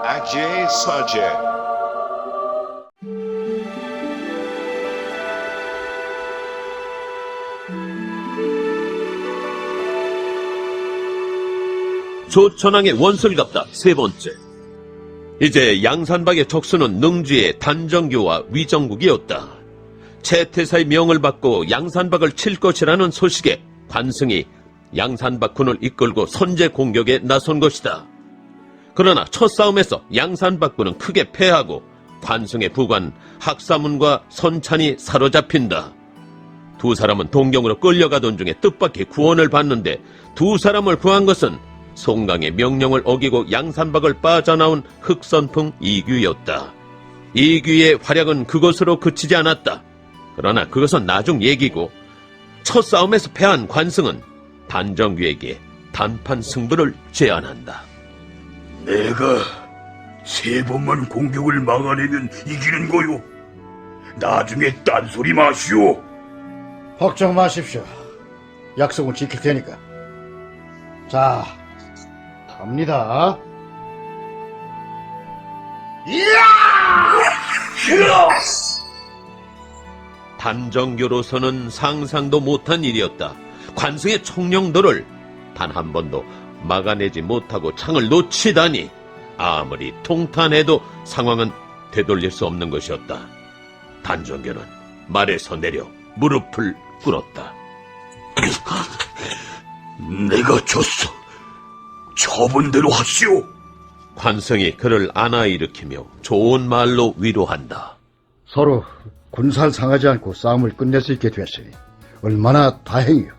Ajay Sajay. 조천왕의 원수를 갚다 세 번째. 이제 양산박의 적수는 능주의 단정교와 위정국이었다. 채태사의 명을 받고 양산박을 칠 것이라는 소식에 관승이 양산박군을 이끌고 선제 공격에 나선 것이다. 그러나 첫 싸움에서 양산박군은 크게 패하고 관승의 부관 학사문과 선찬이 사로잡힌다. 두 사람은 동경으로 끌려가던 중에 뜻밖의 구원을 받는데 두 사람을 구한 것은 송강의 명령을 어기고 양산박을 빠져나온 흑선풍 이규였다. 이규의 활약은 그것으로 그치지 않았다. 그러나 그것은 나중 얘기고 첫 싸움에서 패한 관승은 단정규에게 단판 승부를 제안한다. 내가 세 번만 공격을 막아내면 이기는 거요. 나중에 딴소리 마시오. 걱정 마십시오. 약속은 지킬 테니까. 자, 갑니다. 단정교로서는 상상도 못한 일이었다. 관승의 총령도를 단 한 번도 막아내지 못하고 창을 놓치다니 아무리 통탄해도 상황은 되돌릴 수 없는 것이었다. 단정교는 말에서 내려 무릎을 꿇었다. 내가 졌어. 처분대로 하시오. 관승이 그를 안아 일으키며 좋은 말로 위로한다. 서로 군살 상하지 않고 싸움을 끝낼 수 있게 됐으니 얼마나 다행이요.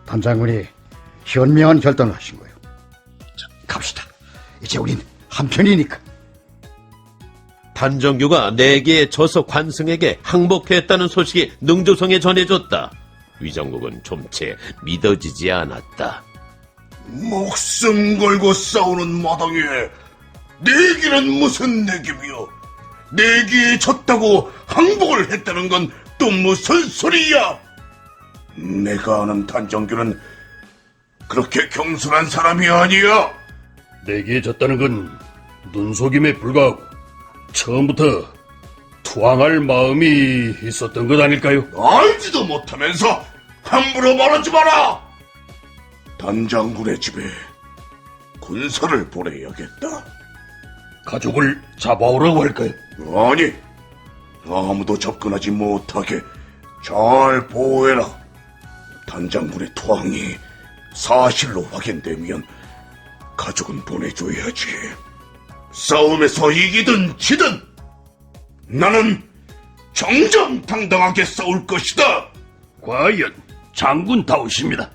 단장군이 현명한 결단을 하신 거예요. 자, 갑시다. 이제 우린 한편이니까. 단정교가 내기에 져서 관승에게 항복했다는 소식이 능조성에 전해졌다. 위정국은 좀채 믿어지지 않았다. 목숨 걸고 싸우는 마당에 내기는 무슨 내기며, 내기에 졌다고 항복을 했다는 건 또 무슨 소리야? 내가 아는 단정규는 그렇게 경솔한 사람이 아니야. 내기에 졌다는 건 눈속임에 불과하고 처음부터 투항할 마음이 있었던 것 아닐까요? 알지도 못하면서 함부로 말하지 마라. 단장군의 집에 군사를 보내야겠다. 가족을 잡아오라고 할까요? 아니, 아무도 접근하지 못하게 잘 보호해라. 단장군의 투항이 사실로 확인되면 가족은 보내줘야지. 싸움에서 이기든 지든 나는 정정당당하게 싸울 것이다. 과연 장군다우십니다.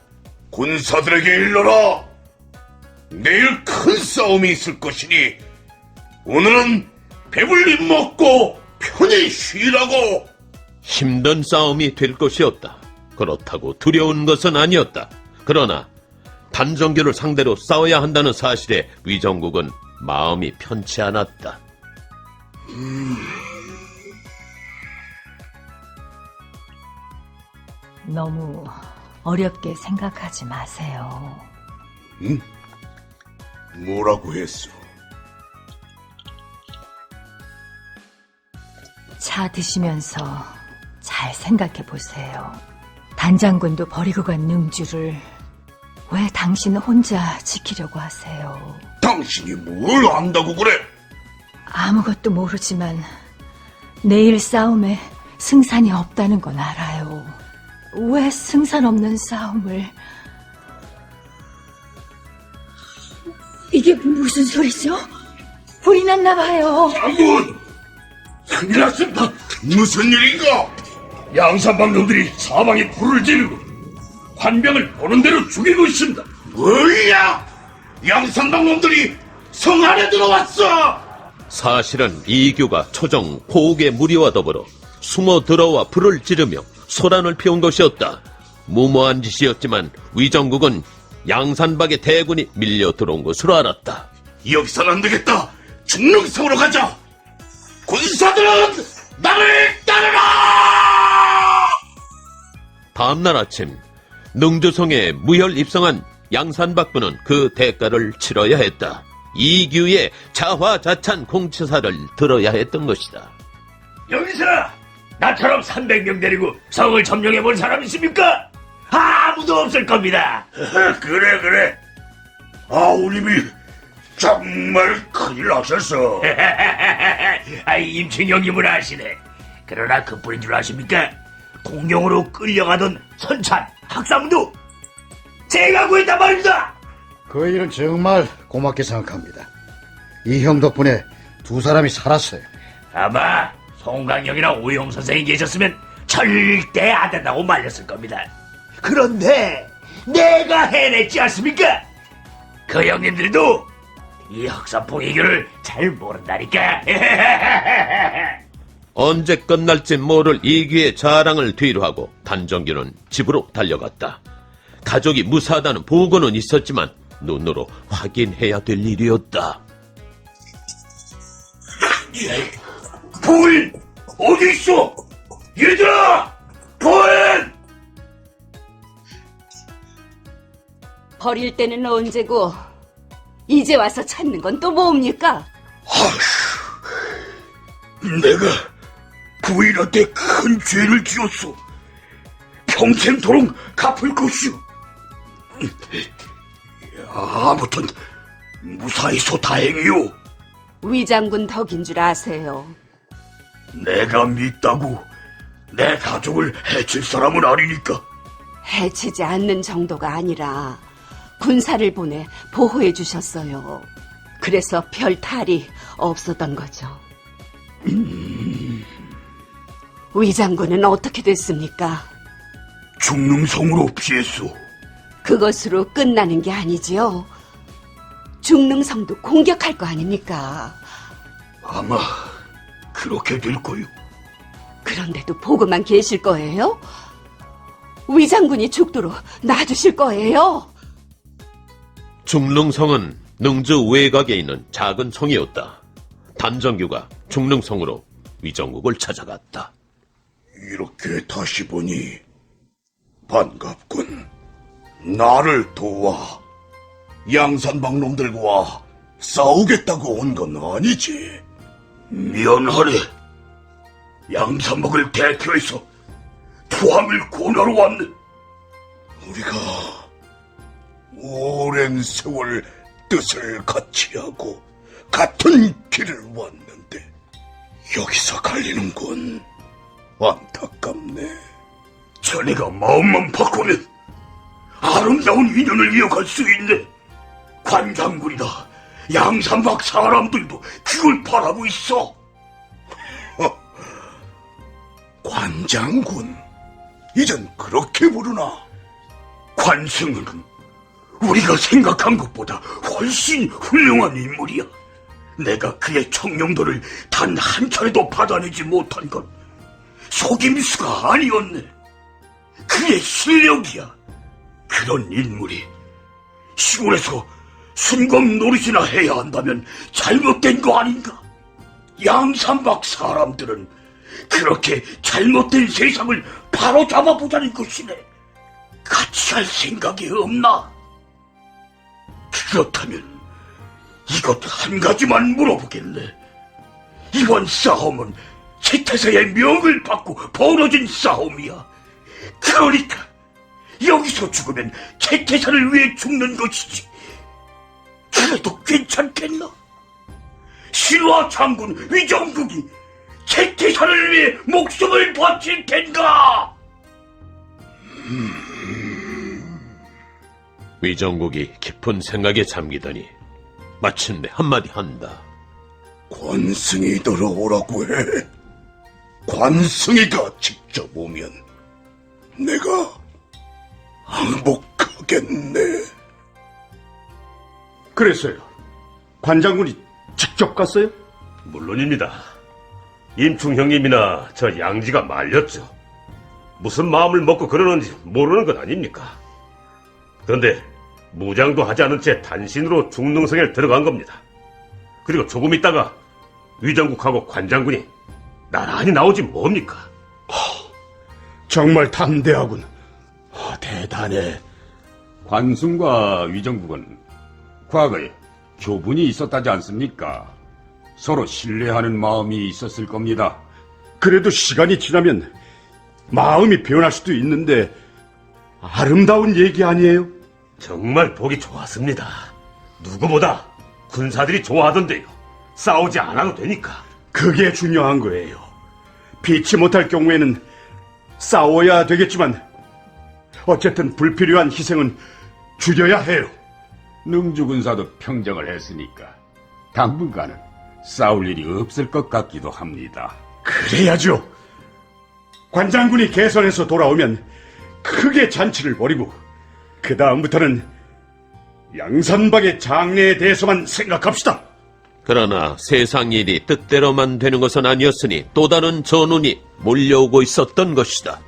군사들에게 일러라. 내일 큰 싸움이 있을 것이니 오늘은 배불리 먹고 편히 쉬라고. 힘든 싸움이 될 것이었다. 그렇다고 두려운 것은 아니었다. 그러나 단정교를 상대로 싸워야 한다는 사실에 위정국은 마음이 편치 않았다. 너무 어렵게 생각하지 마세요. 응? 뭐라고 했어? 차 드시면서 잘 생각해 보세요. 단장군도 버리고 간 능주를 왜 당신 혼자 지키려고 하세요? 당신이 뭘 안다고 그래? 아무것도 모르지만 내일 싸움에 승산이 없다는 건 알아요. 왜 승산 없는 싸움을... 이게 무슨 소리죠? 불이 났나 봐요. 장군! 큰일 났습니다. 무슨 일인가? 양산방 놈들이 사방에 불을 지르고 환병을 보는 대로 죽이고 있습니다. 뭐야? 양산방 놈들이 성 안에 들어왔어! 사실은 이규가 초정 포옥의 무리와 더불어 숨어 들어와 불을 지르며 소란을 피운 것이었다. 무모한 짓이었지만 위정국은 양산박의 대군이 밀려 들어온 것으로 알았다. 여기선 안 되겠다. 중릉성으로 가자. 군사들은 나를 따르라! 다음날 아침 능주성에 무혈 입성한 양산박군은 그 대가를 치러야 했다. 이규의 자화자찬 공치사를 들어야 했던 것이다. 여기서 나처럼 300명 데리고 성을 점령해 본 사람 있습니까? 아무도 없을 겁니다. 그래. 아우님이 정말 큰일 나셨어. 임충형님을 아시네. 그러나 그뿐인 줄 아십니까? 공룡으로 끌려가던 선찬, 학상도 제가 구했단 말입니다. 그 일은 정말 고맙게 생각합니다. 이 형 덕분에 두 사람이 살았어요. 아마 송강영이랑 오영 선생이 계셨으면 절대 안 된다고 말렸을 겁니다. 그런데 내가 해냈지 않습니까? 그 형님들도 이 흑사풍 해결을 잘 모른다니까. 언제 끝날지 모를 이규의 자랑을 뒤로하고 단정규는 집으로 달려갔다. 가족이 무사하다는 보고는 있었지만 눈으로 확인해야 될 일이었다. 부인 어디 있어? 얘들아, 부인! 버릴 때는 언제고 이제 와서 찾는 건 또 뭡니까? 내가 부인한테 큰 죄를 지었어. 평생토록 갚을 것이오. 아무튼 무사해서 다행이오. 위장군 덕인 줄 아세요. 내가 믿다고 내 가족을 해칠 사람은 아니니까. 해치지 않는 정도가 아니라 군사를 보내 보호해 주셨어요. 그래서 별 탈이 없었던 거죠. 위장군은 어떻게 됐습니까? 중능성으로 피했소. 그것으로 끝나는 게 아니지요. 중능성도 공격할 거 아닙니까? 아마 그렇게 될 거요. 그런데도 보고만 계실 거예요? 위장군이 죽도록 놔두실 거예요? 중릉성은 능주 외곽에 있는 작은 성이었다. 단정규가 중릉성으로 위정국을 찾아갔다. 이렇게 다시 보니 반갑군. 나를 도와 양산방 놈들과 싸우겠다고 온 건 아니지. 미안하네. 양산방을 대표해서 투항을 권하러 왔네. 우리가 오랜 세월 뜻을 같이 하고 같은 길을 왔는데 여기서 갈리는군. 안타깝네. 자네가 마음만 바꾸면 아름다운 인연을 이어갈 수 있네. 관장군이다. 양산박 사람들도 그걸 바라고 있어. 관장군, 이젠 그렇게 부르나? 관승은 우리가 생각한 것보다 훨씬 훌륭한 인물이야. 내가 그의 청룡도를 단 한 차례도 받아내지 못한 건 속임수가 아니었네. 그의 실력이야. 그런 인물이 시골에서 순검 노릇이나 해야 한다면 잘못된 거 아닌가? 양산박 사람들은 그렇게 잘못된 세상을 바로 잡아보자는 것이네. 같이 할 생각이 없나? 그렇다면 이것 한 가지만 물어보겠네. 이번 싸움은 채태사의 명을 받고 벌어진 싸움이야. 그러니까 여기서 죽으면 채태사를 위해 죽는 것이지. 그래도 괜찮겠나? 신화 장군 위정국이 채태사를 위해 목숨을 바칠 텐가? 위정국이 깊은 생각에 잠기더니 마침내 한마디 한다. 관승이 들어오라고 해. 관승이가 직접 오면 내가 항복하겠네. 그랬어요. 관장군이 직접 갔어요? 물론입니다. 임충 형님이나 저 양지가 말렸죠. 무슨 마음을 먹고 그러는지 모르는 것 아닙니까? 그런데 무장도 하지 않은 채 단신으로 중능성에 들어간 겁니다. 그리고 조금 있다가 위정국하고 관장군이 나란히 나오지 뭡니까? 정말 담대하군. 대단해. 관승과 위정국은 과거에 교분이 있었다지 않습니까? 서로 신뢰하는 마음이 있었을 겁니다. 그래도 시간이 지나면 마음이 변할 수도 있는데 아름다운 얘기 아니에요? 정말 보기 좋았습니다. 누구보다 군사들이 좋아하던데요. 싸우지 않아도 되니까. 그게 중요한 거예요. 피치 못할 경우에는 싸워야 되겠지만 어쨌든 불필요한 희생은 줄여야 해요. 능주 군사도 평정을 했으니까 당분간은 싸울 일이 없을 것 같기도 합니다. 그래야죠. 관장군이 개선해서 돌아오면 크게 잔치를 벌이고 그 다음부터는 양산박의 장래에 대해서만 생각합시다. 그러나 세상 일이 뜻대로만 되는 것은 아니었으니 또 다른 전운이 몰려오고 있었던 것이다.